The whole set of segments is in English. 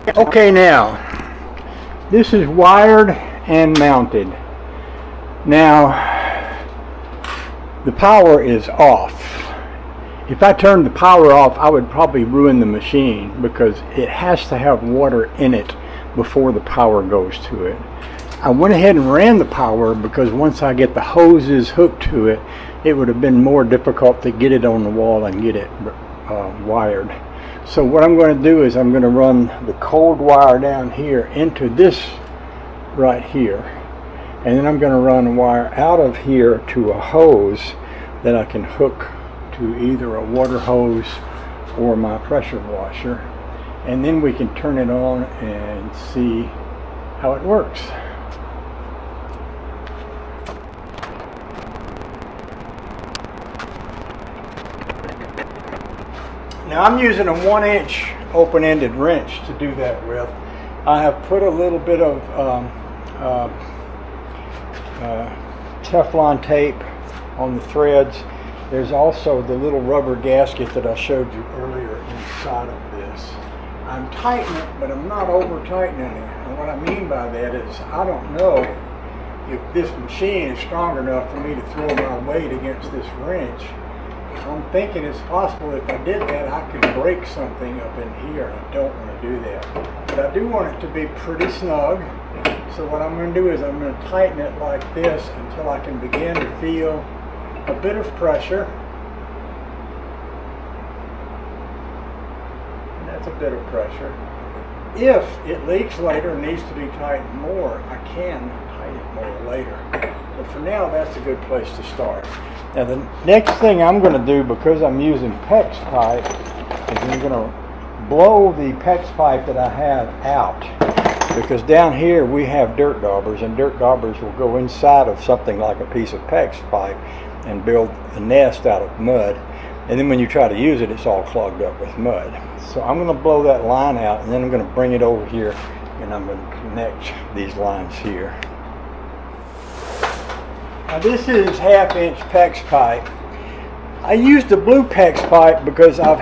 Okay, now this is wired and mounted. Now the power is off. If I turned the power off, I would probably ruin the machine because it has to have water in it before the power goes to it. I went ahead and ran the power because once I get the hoses hooked to it, it would have been more difficult to get it on the wall and get it wired. So what I'm going to do is I'm going to run the cold wire down here into this right here, and then I'm going to run a wire out of here to a hose that I can hook to either a water hose or my pressure washer, and then we can turn it on and see how it works. Now I'm using a 1-inch open-ended wrench to do that with. I have put a little bit of Teflon tape on the threads. There's also the little rubber gasket that I showed you earlier inside of this. I'm tightening it, but I'm not over tightening it. And what I mean by that is I don't know if this machine is strong enough for me to throw my weight against this wrench. I'm thinking it's possible if I did that I could break something up in here, and I don't want to do that. But I do want it to be pretty snug. So what I'm going to do is I'm going to tighten it like this until I can begin to feel a bit of pressure. And that's a bit of pressure. If it leaks later and needs to be tightened more, I can tighten it more later. But for now, that's a good place to start. Now the next thing I'm going to do, because I'm using PEX pipe, is I'm going to blow the PEX pipe that I have out. Because down here we have dirt daubers, and dirt daubers will go inside of something like a piece of PEX pipe and build a nest out of mud. And then when you try to use it, it's all clogged up with mud. So I'm going to blow that line out, and then I'm going to bring it over here, and I'm going to connect these lines here. Now this is 1/2-inch PEX pipe. I used the blue PEX pipe because I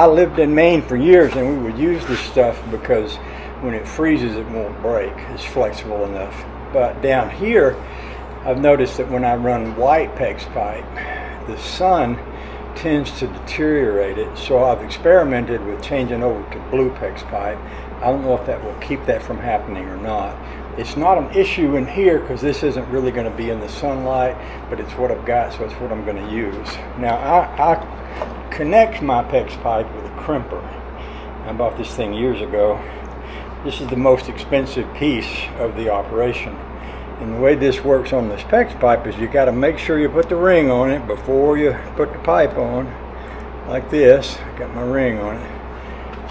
lived in Maine for years, and we would use this stuff because when it freezes it won't break. It's flexible enough. But down here I've noticed that when I run white PEX pipe, the sun tends to deteriorate it. So I've experimented with changing over to blue PEX pipe. I don't know if that will keep that from happening or not. It's not an issue in here because this isn't really going to be in the sunlight, but it's what I've got, so it's what I'm going to use. Now I connect my PEX pipe with a crimper. I bought this thing years ago. This is the most expensive piece of the operation. And the way this works on this PEX pipe is you got to make sure you put the ring on it before you put the pipe on, like this. I got my ring on it.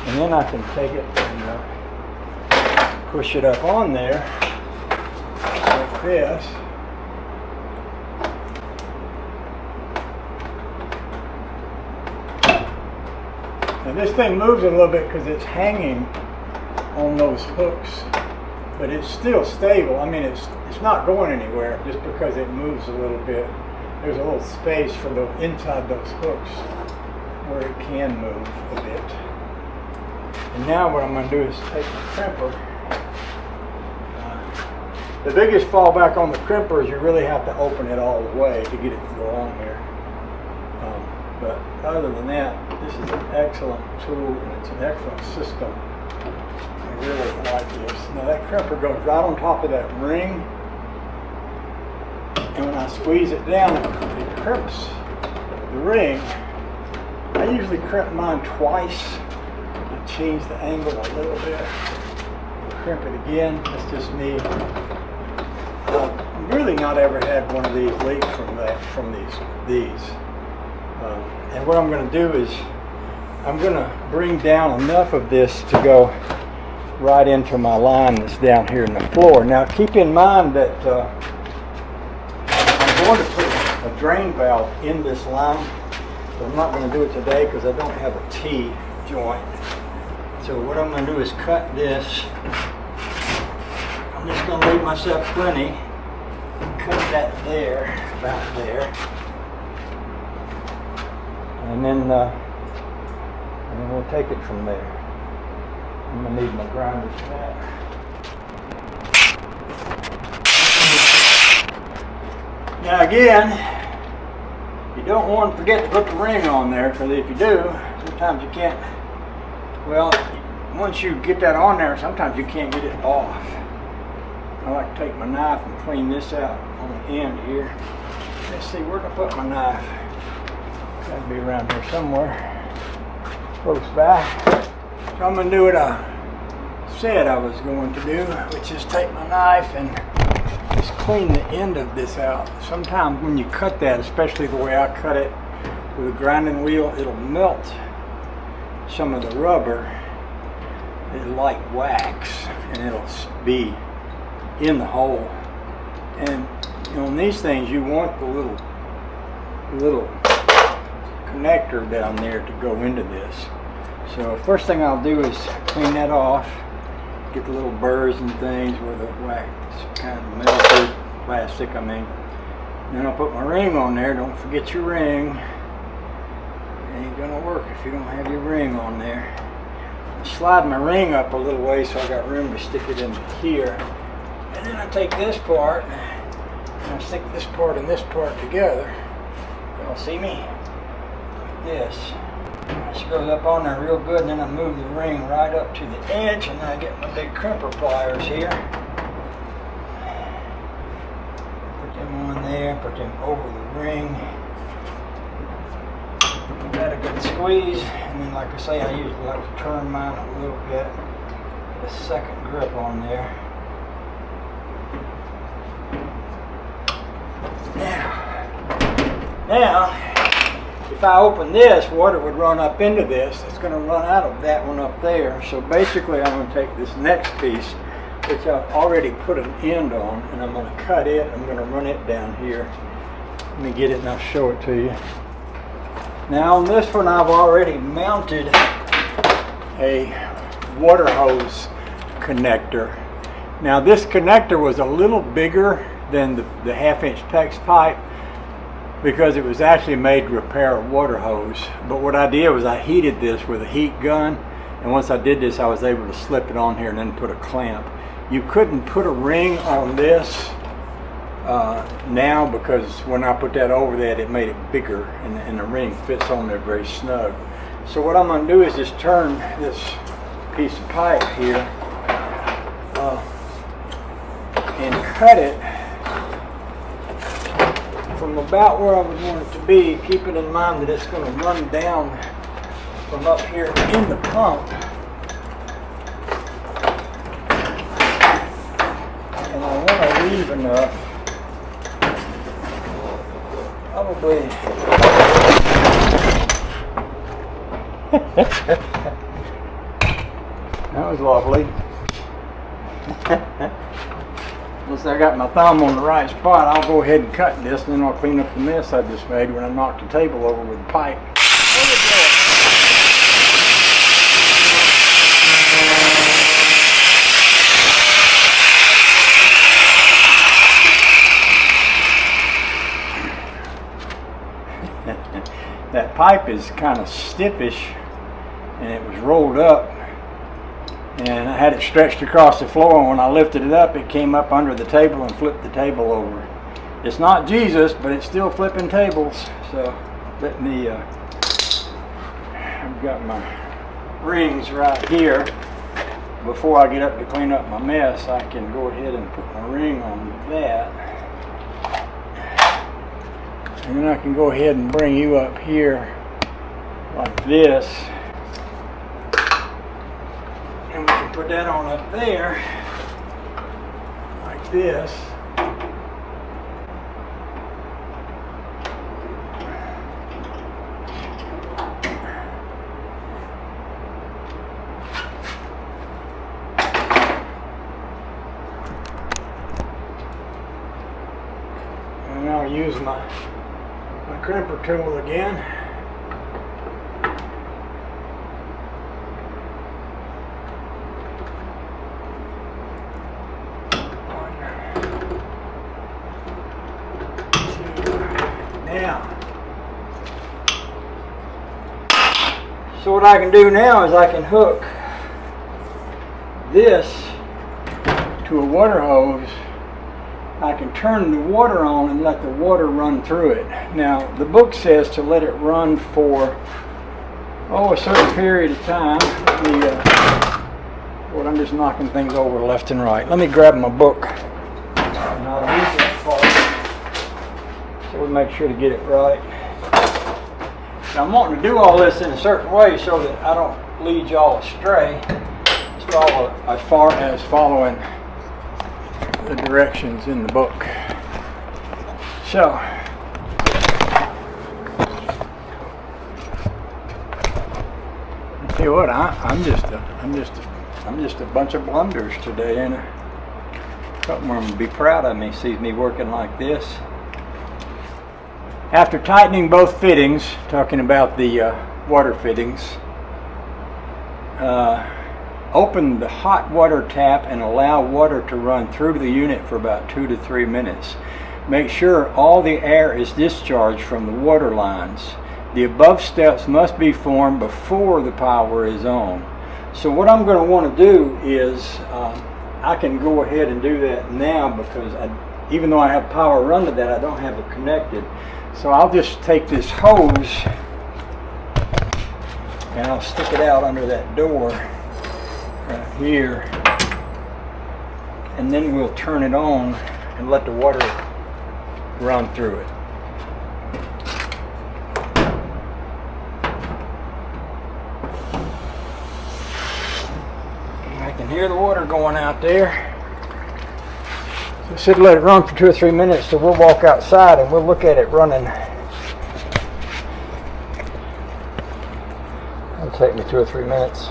And then I can take it and push it up on there like this. And this thing moves a little bit because it's hanging on those hooks, but it's still stable. I mean, it's not going anywhere just because it moves a little bit. There's a little space for the inside those hooks where it can move a bit. And now what I'm going to do is take the crimper. The biggest fallback on the crimper is you really have to open it all the way to get it to go on there. But other than that, this is an excellent tool and it's an excellent system. I really like this. Now that crimper goes right on top of that ring, and when I squeeze it down, it crimps the ring. I usually crimp mine twice. I change the angle a little bit, crimp it again. That's just me. I've really not ever had one of these leak from these. And what I'm going to do is I'm going to bring down enough of this to go right into my line that's down here in the floor. Now keep in mind that I'm going to put a drain valve in this line, but I'm not going to do it today because I don't have a T-joint. So what I'm going to do is cut this. I'm just going to leave myself plenty. Cut that there, about there. And then we'll take it from there. I'm gonna need my grinder for that. Now again, you don't want to forget to put the ring on there, because if you do, sometimes you can't, well, once you get that on there, sometimes you can't get it off. I like to take my knife and clean this out on the end here. Let's see, where to put my knife? Got to be around here somewhere, close by. So I'm going to do what I said I was going to do, which is take my knife and just clean the end of this out. Sometimes when you cut that, especially the way I cut it with a grinding wheel, it'll melt some of the rubber. It's like wax, and it'll be in the hole. And you know, on these things, you want the little connector down there to go into this. So first thing I'll do is clean that off, get the little burrs and things where the wax kind of melted plastic, I mean. Then I'll put my ring on there. Don't forget your ring. It ain't gonna work if you don't have your ring on there. I'll slide my ring up a little way so I got room to stick it in here. And then I take this part and I stick this part and this part together. Y'all see me? Like this. This goes up on there real good, and then I move the ring right up to the edge, and then I get my big crimper pliers here. Put them on there, put them over the ring. Give that a good squeeze, and then like I say, I usually like to turn mine a little bit. Get a second grip on there. Now, if I open this, water would run up into this. It's going to run out of that one up there. So basically, I'm going to take this next piece, which I've already put an end on, and I'm going to cut it. I'm going to run it down here. Let me get it and I'll show it to you. Now on this one, I've already mounted a water hose connector. Now this connector was a little bigger than the 1/2-inch PEX pipe, because it was actually made to repair a water hose. But what I did was I heated this with a heat gun, and once I did this, I was able to slip it on here and then put a clamp. You couldn't put a ring on this now, because when I put that over that, it made it bigger, and the ring fits on there very snug. So what I'm going to do is just turn this piece of pipe here and cut it from about where I would want it to be, keeping in mind that it's going to run down from up here in the pump. And I want to leave enough, probably. That was lovely. Once I got my thumb on the right spot, I'll go ahead and cut this, and then I'll clean up the mess I just made when I knocked the table over with the pipe. That pipe is kind of stiffish, and it was rolled up, and I had it stretched across the floor, and when I lifted it up, it came up under the table and flipped the table over. It's not Jesus, but it's still flipping tables. So let me, I've got my rings right here. Before I get up to clean up my mess, I can go ahead and put my ring on that. And then I can go ahead and bring you up here like this. And we can put that on up there like this. And I'll use my crimper tool again. Now, so what I can do now is I can hook this to a water hose, I can turn the water on and let the water run through it. Now, the book says to let it run for, a certain period of time. Well, I'm just knocking things over left and right. Let me grab my book. And I'll read that part. So we'll make sure to get it right. Now, I'm wanting to do all this in a certain way so that I don't lead y'all astray as far as following the directions in the book. So, tell you what, I'm just a bunch of blunders today, and a couple of them will be proud of me, sees me working like this. After tightening both fittings, talking about the water fittings, open the hot water tap and allow water to run through the unit for about 2 to 3 minutes. Make sure all the air is discharged from the water lines. The above steps must be formed before the power is on. So what I'm going to want to do is, I can go ahead and do that now because even though I have power run to that, I don't have it connected. So I'll just take this hose and I'll stick it out under that door right here, and then we'll turn it on and let the water run through it. I can hear the water going out there. So I said let it run for 2 or 3 minutes, so we'll walk outside and we'll look at it running. It'll take me 2 or 3 minutes.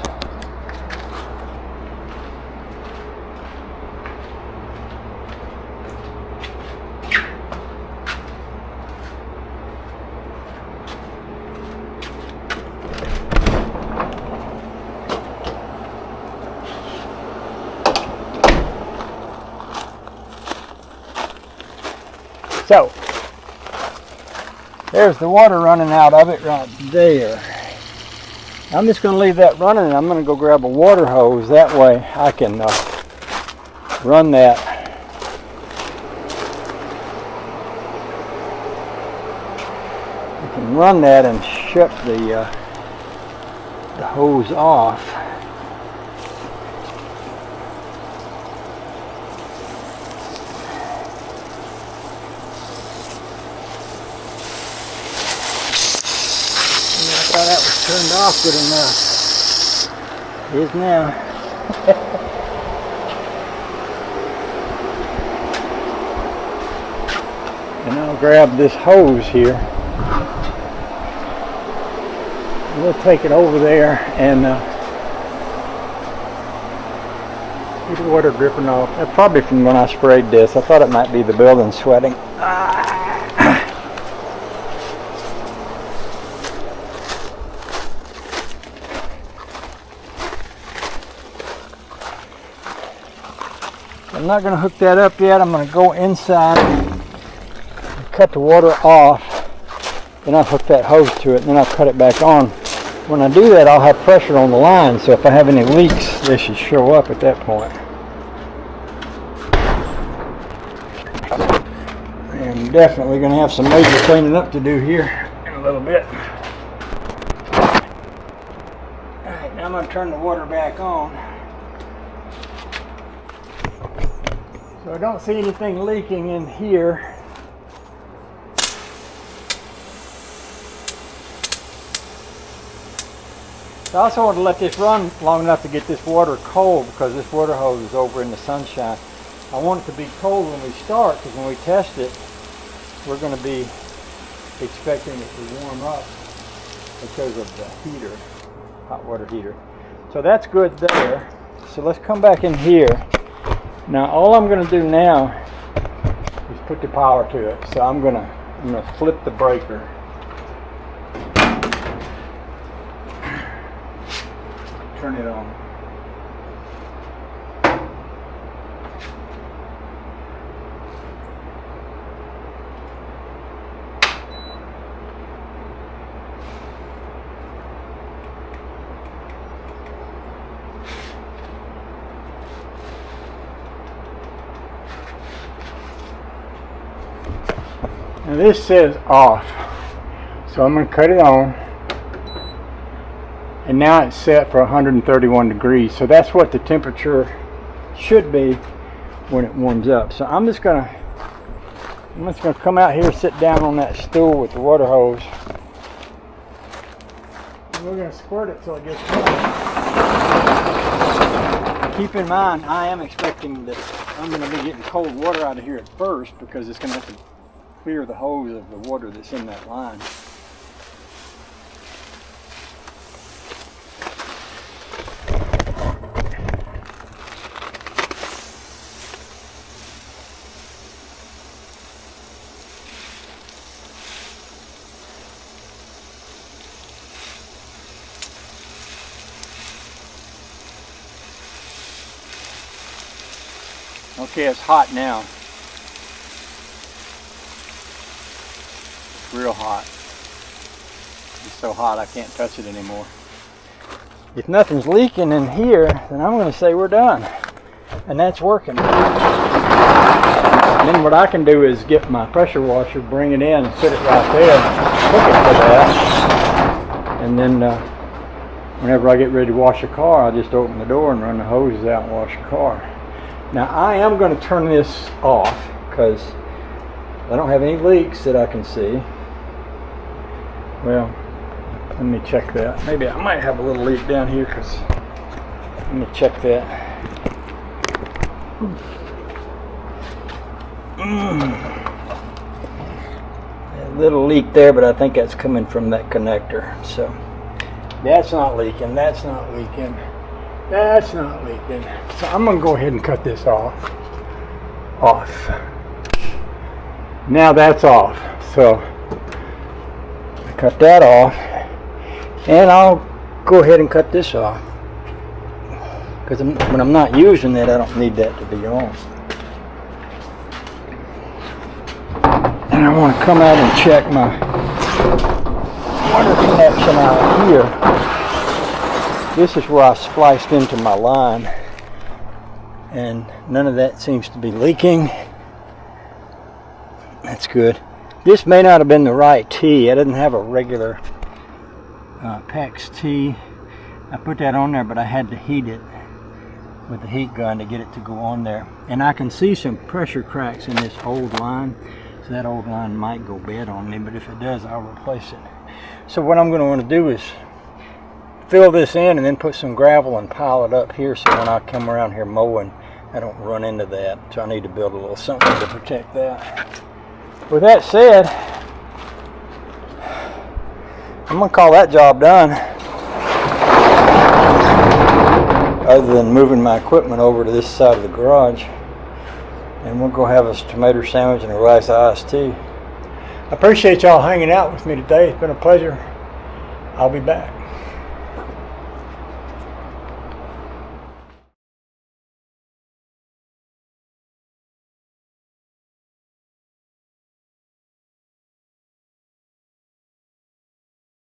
So, there's the water running out of it right there. I'm just going to leave that running, and I'm going to go grab a water hose. That way I can run that. I can run that and shut the hose off. That was turned off good enough. It is now. And I'll grab this hose here. We'll take it over there and get the water dripping off. Probably from when I sprayed this. I thought it might be the building sweating. I'm not going to hook that up yet. I'm going to go inside and cut the water off. Then I'll hook that hose to it, and then I'll cut it back on. When I do that, I'll have pressure on the line, so if I have any leaks, they should show up at that point. I'm definitely going to have some major cleaning up to do here in a little bit. Alright, now I'm going to turn the water back on. So I don't see anything leaking in here. I also want to let this run long enough to get this water cold, because this water hose is over in the sunshine. I want it to be cold when we start, because when we test it, we're going to be expecting it to warm up because of the heater, hot water heater. So that's good there. So let's come back in here. Now all I'm going to do now is put the power to it. So I'm going to flip the breaker. Turn it on. Now this says off, so I'm going to cut it on, and now it's set for 131 degrees, so that's what the temperature should be when it warms up. So I'm just gonna come out here, sit down on that stool with the water hose, and we're gonna squirt it till it gets hot. Keep in mind, I am expecting that I'm gonna be getting cold water out of here at first, because it's gonna have to clear the hose of the water that's in that line. Okay, it's hot now. It's real hot. It's so hot I can't touch it anymore. If nothing's leaking in here, then I'm going to say we're done. And that's working. And then what I can do is get my pressure washer, bring it in, and sit it right there, hook it to that. And then whenever I get ready to wash a car, I just open the door and run the hoses out and wash the car. Now I am going to turn this off because I don't have any leaks that I can see. Well, let me check that. Maybe I might have a little leak down here, because let me check that. A little leak there, but I think that's coming from that connector. So that's not leaking. That's not leaking. That's not leaking. So I'm going to go ahead and cut this off. Now that's off. So I cut that off. And I'll go ahead and cut this off. Because when I'm not using it, I don't need that to be on. And I want to come out and check my water connection out here. This is where I spliced into my line, and none of that seems to be leaking. That's good. This may not have been the right T. I didn't have a regular PEX T. I put that on there, but I had to heat it with the heat gun to get it to go on there. And I can see some pressure cracks in this old line, so that old line might go bad on me, but if it does, I'll replace it. So what I'm going to want to do is fill this in and then put some gravel and pile it up here, so when I come around here mowing, I don't run into that. So I need to build a little something to protect that. With that said, I'm going to call that job done. Other than moving my equipment over to this side of the garage. And we'll go have us a tomato sandwich and a glass of iced tea. I appreciate y'all hanging out with me today. It's been a pleasure. I'll be back.